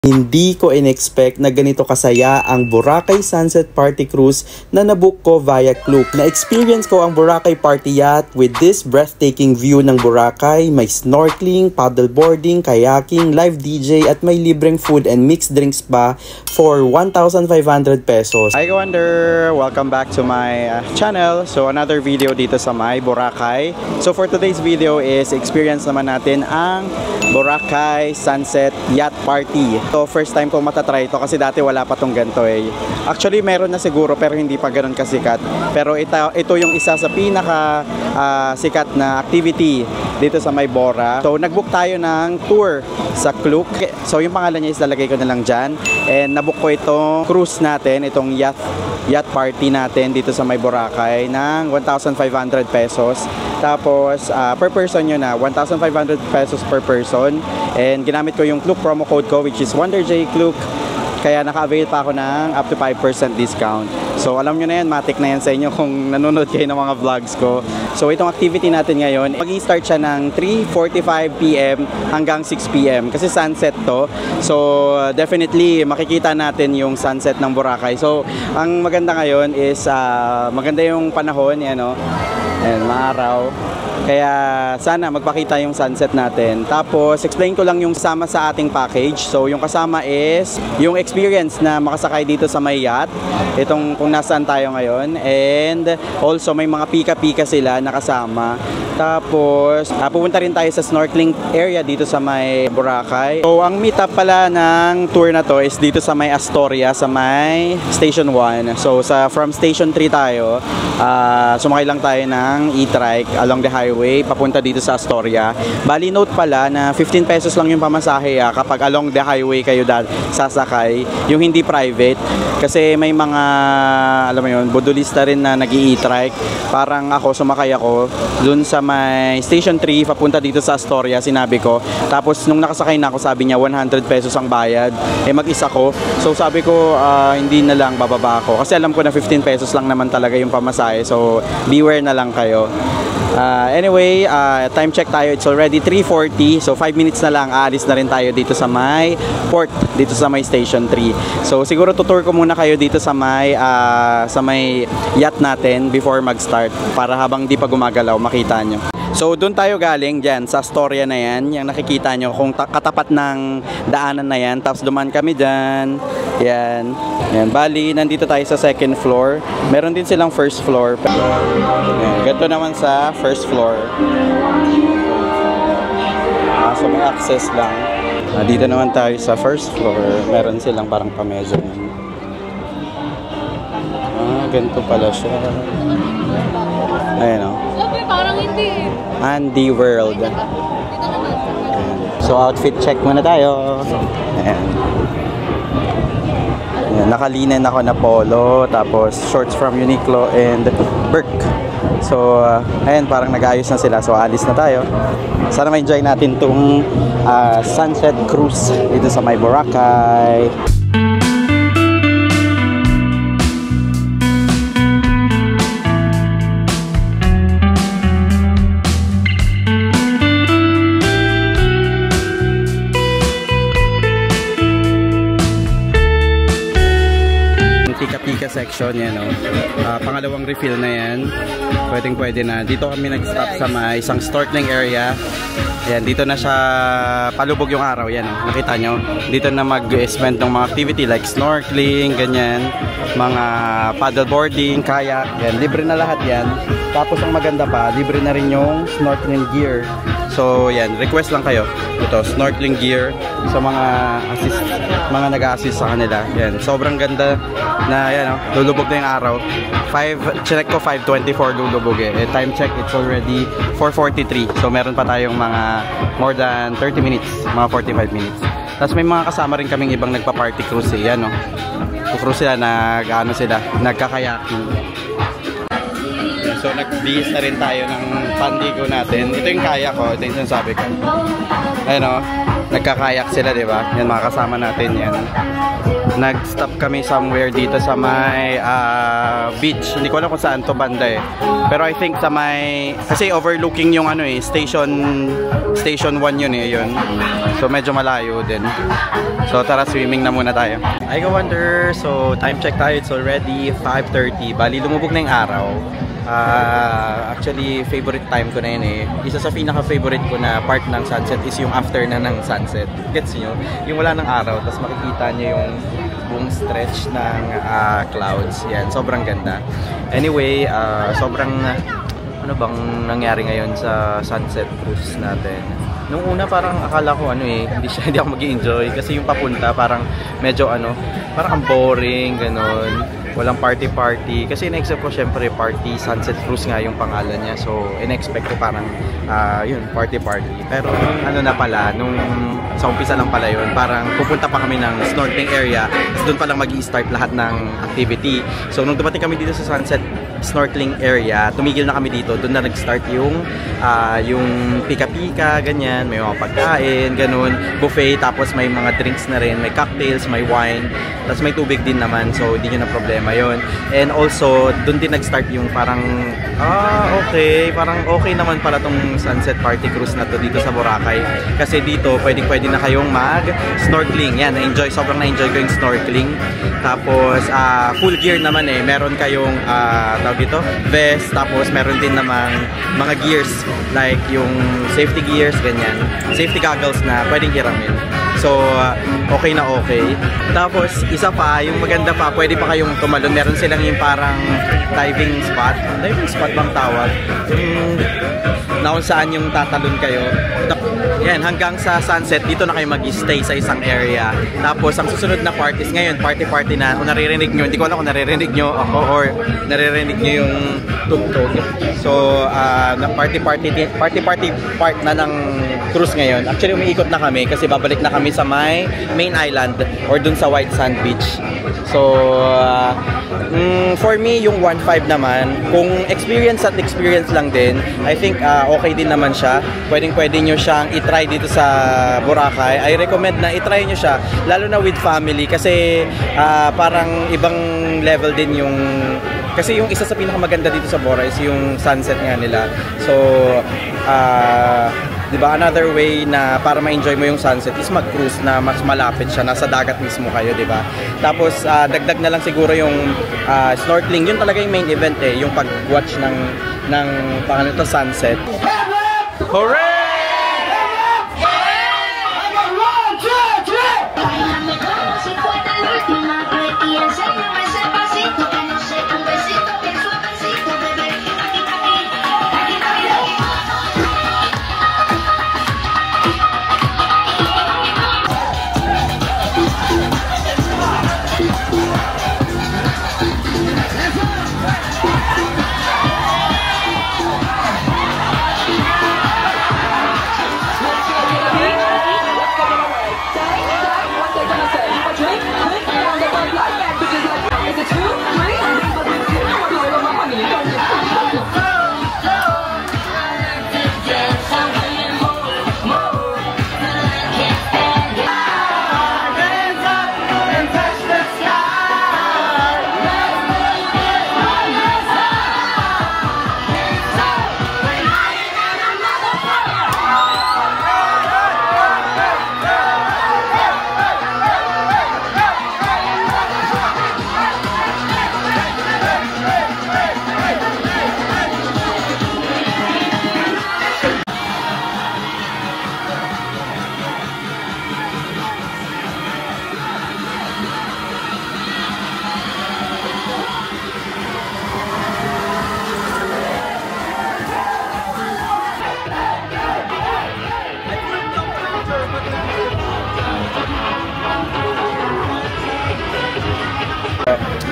Hindi ko in-expect na ganito kasaya ang Boracay Sunset Party Cruise na nabook ko via Klook. Na-experience ko ang Boracay Party Yacht with this breathtaking view ng Boracay. May snorkeling, paddleboarding, kayaking, live DJ at may libreng food and mixed drinks pa for 1,500 pesos. Hi Wonder! Welcome back to my channel. So another video dito sa my Boracay. So for today's video is experience naman natin ang Boracay Sunset Yacht Party. So first time ko matatry ito kasi dati wala pa tong ganito eh. Actually meron na siguro pero hindi pa ganoon kasikat. Pero ito yung isa sa pinaka sikat na activity dito sa may Bora. So nagbook tayo ng tour sa Klook. So yung pangalan niya is lalagay ko na lang dyan. And nabook ko itong cruise natin, itong yacht party natin dito sa may Boracay ng 1,500 pesos. Tapos per person yun na 1,500 pesos per person. And ginamit ko yung Klook promo code ko which is WonderJKlook. Kaya naka-avail pa ako ng up to 5% discount. So alam nyo na yan, matik na yan sa inyo kung nanonood kayo ng mga vlogs ko. So itong activity natin ngayon, mag-i-start siya ng 3:45 PM hanggang 6 PM kasi sunset to. So definitely makikita natin yung sunset ng Boracay. So ang maganda ngayon is maganda yung panahon, yan o. And maaraw. Kaya sana magpakita yung sunset natin. Tapos explain ko lang yung kasama sa ating package. So yung kasama is yung experience na makasakay dito sa may yacht. Itong kung nasaan tayo ngayon. And also may mga pika-pika sila nakasama. Tapos pupunta rin tayo sa snorkeling area dito sa may Boracay. So ang meet up pala ng tour na to is dito sa may Astoria, sa may Station 1. So from Station 3 tayo. Sumakay lang tayo ng e-trike along the highway papunta dito sa Astoria. Bali note pala na 15 pesos lang yung pamasahe kapag along the highway kayo sasakay, yung hindi private. Kasi may mga alam mo yun, budulista rin na nag-i-e-trike. Parang ako, sumakay ako dun sa may Station 3 papunta dito sa Astoria, sinabi ko. Tapos nung nakasakay na ako, sabi niya 100 pesos ang bayad. Mag-isa ko. So sabi ko hindi na lang, bababa ako. Kasi alam ko na 15 pesos lang naman talaga yung pamasahe. So beware na lang kayo. Anyway, time check tayo. It's already 3:40. So 5 minutes na lang, aalis na rin tayo dito sa may port, dito sa may Station 3. So siguro tutur ko muna kayo dito sa may yacht natin before mag-start para habang di pa gumagalaw makita nyo. So doon tayo galing dyan sa Astoria na yan, yung nakikita nyo kung katapat ng daanan na yan. Tapos duman kami dyan. Yan. Bali, nandito tayo sa second floor. Meron din silang first floor. Yan. Ganito naman sa first floor. So may access lang. Dito naman tayo sa first floor. Meron silang parang pameza. Ganito pala siya. Ayan o. Parang hindi. Andy World. So outfit check muna tayo. Ayan. Nakalinen ako na polo, tapos shorts from Uniqlo and Burke. So ayan, parang nag-ayos na sila. So alis na tayo. Sana ma-enjoy natin tong sunset cruise dito sa may Boracay. Pika section yan pangalawang refill na yan, pwede na. Dito kami nag-stop sa may isang snorkeling area. Ayan, dito na siya palubog yung araw. Yan nakita nyo, dito na mag-spend ng mga activity like snorkeling, ganyan, mga paddleboarding, kayak, yan, libre na lahat yan. Tapos ang maganda pa, libre na rin yung snorkeling gear. So yan, request lang kayo ito, snorkeling gear sa mga nag-a-assist sa kanila. Yan, sobrang ganda na yan, lulubog na yung araw. Check ko 5:24 lulubog time check, it's already 4:43. So meron pa tayong mga more than 30 minutes, mga 45 minutes. Tapos may mga kasama rin kaming ibang nagpa-party cruise yan cruise sila, nagkakayaking. So nag-bihis na rin tayo ng pandigo natin. Ito yung kaya ko, ito yung sinasabi ko. Ayun nagkakayak sila, di ba? Yan, mga kasama natin yan. Nag-stop kami somewhere dito sa may beach. Hindi ko alam kung saan to banda eh. Pero I think sa may, kasi overlooking yung ano eh, station 1 yun eh, yun. So medyo malayo din. So tara, swimming na muna tayo. I go wonder, so time check tayo, it's already 5:30. Bali, lumubog na yung araw. Actually, favorite time ko na yun eh. Isa sa pinaka-favorite ko na part ng sunset is yung after na ng sunset. Gets nyo? Yung wala ng araw, tapos makikita nyo yung buong stretch ng clouds. Yan, sobrang ganda. Anyway, sobrang ano bang nangyari ngayon sa sunset cruise natin? Nung una parang akala ko ano eh, hindi ako mag-i-enjoy kasi yung papunta parang medyo ano, parang ang boring, ganon. Walang party-party. Kasi in-expect ko syempre party, sunset cruise nga yung pangalan niya. So, in-expect ko parang yun, party-party. Pero ano na pala, nung sa umpisa lang pala yun, parang pupunta pa kami ng snorkeling area. Doon pa lang mag-i-start lahat ng activity. So, nung dumating kami dito sa sunset snorkeling area, tumigil na kami dito. Doon na nag-start yung pika-pika, ganyan. May mga pagkain, ganun. Buffet, tapos may mga drinks na rin. May cocktails, may wine. Tapos may tubig din naman. So, hindi nyo na problema yun. And also, doon din nag-start yung parang, okay. Parang okay naman pala tong sunset party cruise na to dito sa Boracay. Kasi dito, pwede na kayong mag-snorkeling. Yan, sobrang na-enjoy ko yung snorkeling. Tapos, full gear naman eh. Meron kayong, dito, vest, tapos meron din namang mga gears like yung safety gears, ganyan, safety goggles na pwedeng hiramin. So, okay na okay. Tapos, isa pa, yung maganda pa, pwede pa kayong tumalon. Meron silang yung parang diving spot bang tawag? Yung na kung saan yung tatalon kayo. Yan, hanggang sa sunset, dito na kayo mag-stay sa isang area. Tapos, ang susunod na part is ngayon, party na. Kung naririnig nyo, hindi ko alam kung naririnig nyo ako or naririnig nyo yung tugtog. So, party part na ng cruise ngayon. Actually, umiikot na kami kasi babalik na kami sa my main island or dun sa White Sand Beach. So, for me, yung 1.5 naman, kung experience lang din, I think okay din naman siya. Pwede nyo siyang i-try dito sa Boracay. I recommend na i-try nyo siya, lalo na with family kasi parang ibang level din yung... Kasi yung isa sa pinakamaganda dito sa Bora is yung sunset nga nila. So, diba, another way na para ma-enjoy mo yung sunset is mag-cruise na mas malapit siya, nasa dagat mismo kayo, diba? Tapos, dagdag na lang siguro yung snorkeling. Yun talaga yung main event eh, yung pag-watch ng pangalan to, sunset. Hooray!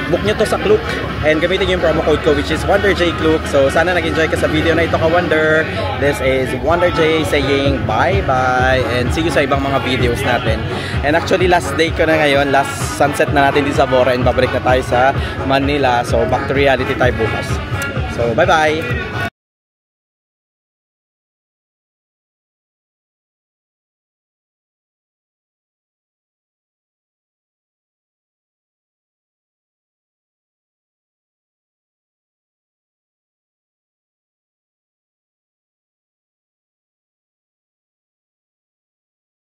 Book nyo to sa Klook and gamitin nyo yung promo code ko which is WonderJKlook. So sana nag-enjoy ka sa video na ito ka Wonder. This is WonderJ saying bye-bye and see you sa ibang mga videos natin. And actually last day ko na ngayon, last sunset na natin dito sa Bora and babalik na tayo sa Manila. So back to reality tayo bukas. So bye-bye!